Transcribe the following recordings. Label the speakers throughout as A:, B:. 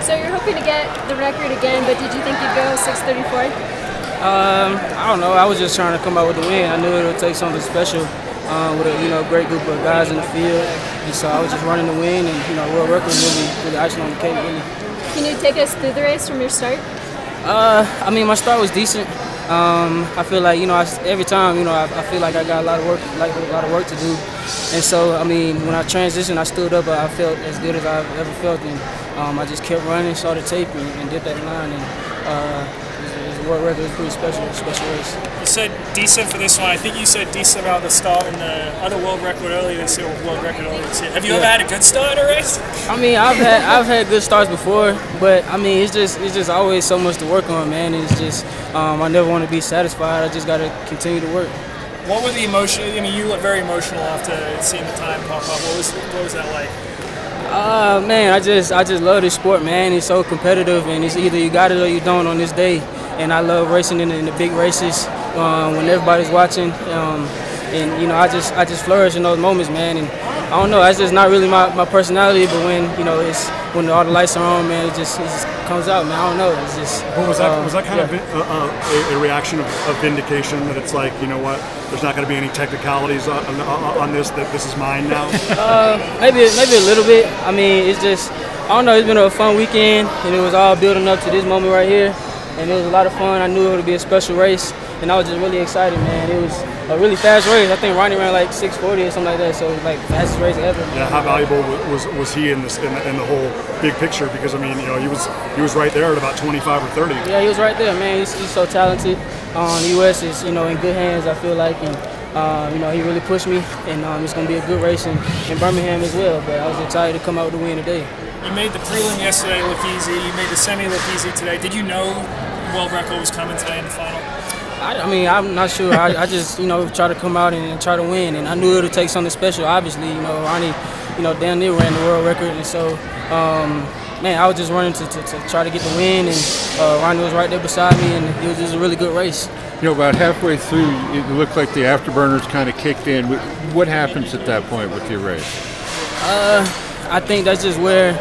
A: So you're hoping to get the record again, but did you think you'd go 6:34?
B: I don't know. I was just trying to come out with the win. I knew it would take something special with a great group of guys in the field, and so I was just running to win. And world record was really icing on the cake, really.
A: Can you take us through the race from your start?
B: I mean, my start was decent. I feel like every time I feel like I got a lot of work to do, and so I mean when I transitioned, I stood up. I felt as good as I've ever felt, and I just kept running, saw the tape, and did that line. And the world record was pretty special race.
C: You said decent for this one. I think you said decent about the start in the other world record earlier this year, world record earlier this year. Have you ever had a good start in a race?
B: I mean, I've had good starts before, but I mean, it's just always so much to work on, man. It's just I never want to be satisfied. I just got to continue to work.
C: What were the emotions? I mean, you look very emotional after seeing the time pop up. What was that like?
B: Man, I just love this sport, man. It's so competitive, and it's either you got it or you don't on this day. And I love racing in the big races when everybody's watching. And I just flourish in those moments, man. And I don't know, that's just not really my personality. But when all the lights are on, man, it just comes out, man. I don't know. It's just.
D: But was that kind of a reaction of vindication that it's like, you know what, there's not going to be any technicalities on this, that this is mine now?
B: Maybe a little bit. I mean, it's just, I don't know. It's been a fun weekend, and it was all building up to this moment right here. And it was a lot of fun. I knew it would be a special race, and I was just really excited, man. It was a really fast race. I think Ronnie ran like 6:40 or something like that, so it was like fastest race ever.
D: Yeah, how valuable was he in the whole big picture? Because I mean, he was right there at about 25 or 30.
B: Yeah, he was right there, man. He's so talented. The U.S. is in good hands, I feel like, and he really pushed me, and it's gonna be a good race in Birmingham as well. But I was excited to come out with the win today.
C: You made the prelim yesterday look easy. You made the semi look easy today. Did you know world record was coming today in the final?
B: I mean, I'm not sure. I just, try to come out and try to win. And I knew it would take something special. Obviously, Ronnie, damn near ran the world record. And so, man, I was just running to try to get the win. And Ronnie was right there beside me, and it was just a really good race.
E: About halfway through, it looked like the afterburners kind of kicked in. What happens at that point with your race?
B: I think that's just where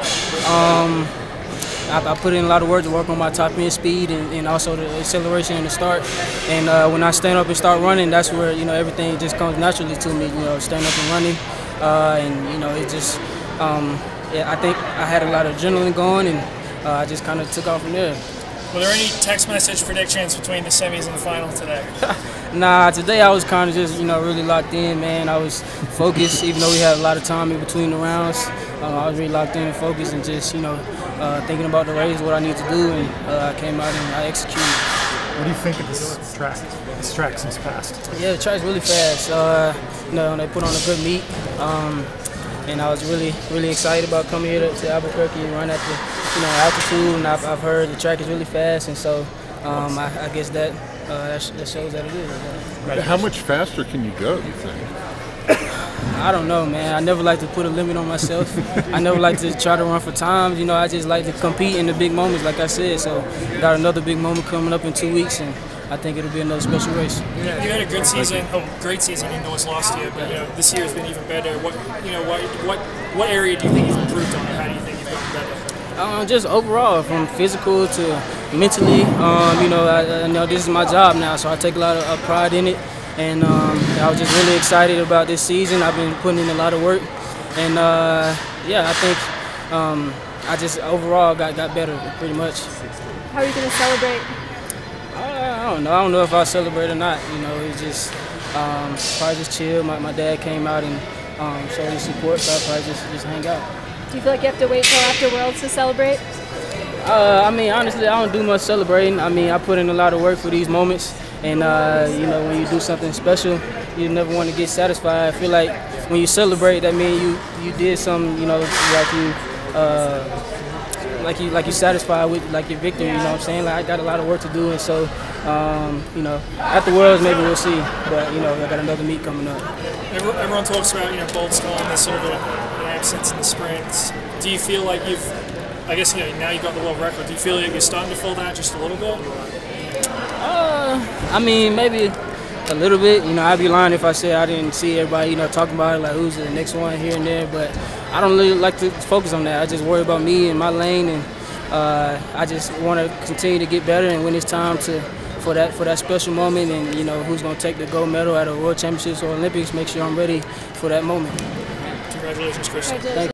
B: I put in a lot of work to work on my top end speed and also the acceleration in the start. And when I stand up and start running, that's where everything just comes naturally to me. Standing up and running, and it just I think I had a lot of adrenaline going, and I just kind of took off from there.
C: Were there any text message predictions between the semis and the final today?
B: Nah, today I was kind of just really locked in, man. I was focused, even though we had a lot of time in between the rounds. I was really locked in and focused, and just thinking about the race, what I need to do, and I came out and I executed.
F: What do you think of this track? This track since past?
B: Yeah, the track's really fast. They put on a good meet, and I was really excited about coming here to Albuquerque and run at the altitude. And I've heard the track is really fast, and so I guess that shows that it is.
E: Right. How much faster can you go, do you think?
B: I don't know, man. I never like to put a limit on myself. I never like to try to run for times. I just like to compete in the big moments, like I said. So got another big moment coming up in 2 weeks, and I think it'll be another special race.
C: Yeah, you had a good season, great season indoors last year, but this year has been even better. What area do you think you've improved on, or how do you think you've gotten better?
B: Just overall, from physical to mentally. I know this is my job now, so I take a lot of pride in it. And I was just really excited about this season. I've been putting in a lot of work, and I think I just overall got better pretty much.
A: How are you going to celebrate?
B: I don't know. I don't know if I'll celebrate or not. It's just probably just chill. My dad came out and showed his support, so I'll probably just hang out.
A: Do you feel like you have to wait till after Worlds to celebrate?
B: I mean, honestly, I don't do much celebrating. I mean, I put in a lot of work for these moments. And, when you do something special, you never want to get satisfied. I feel like when you celebrate, that means you did something, like you satisfied with your victory. You know what I'm saying? Like I got a lot of work to do, and so after Worlds maybe we'll see. But I got another meet coming up.
C: Everyone talks about Bolt Storm, this sort of an absence in the sprints. Do you feel like I guess now you've got the world record. Do you feel like you're starting to fill that just a little bit?
B: I mean, maybe a little bit. I'd be lying if I said I didn't see everybody, talking about it, like who's the next one here and there. But I don't really like to focus on that. I just worry about me and my lane, and I just want to continue to get better, and when it's time for that special moment, and who's going to take the gold medal at a World Championships or Olympics, make sure I'm ready for that moment.
C: Congratulations, Chris.
A: Congratulations.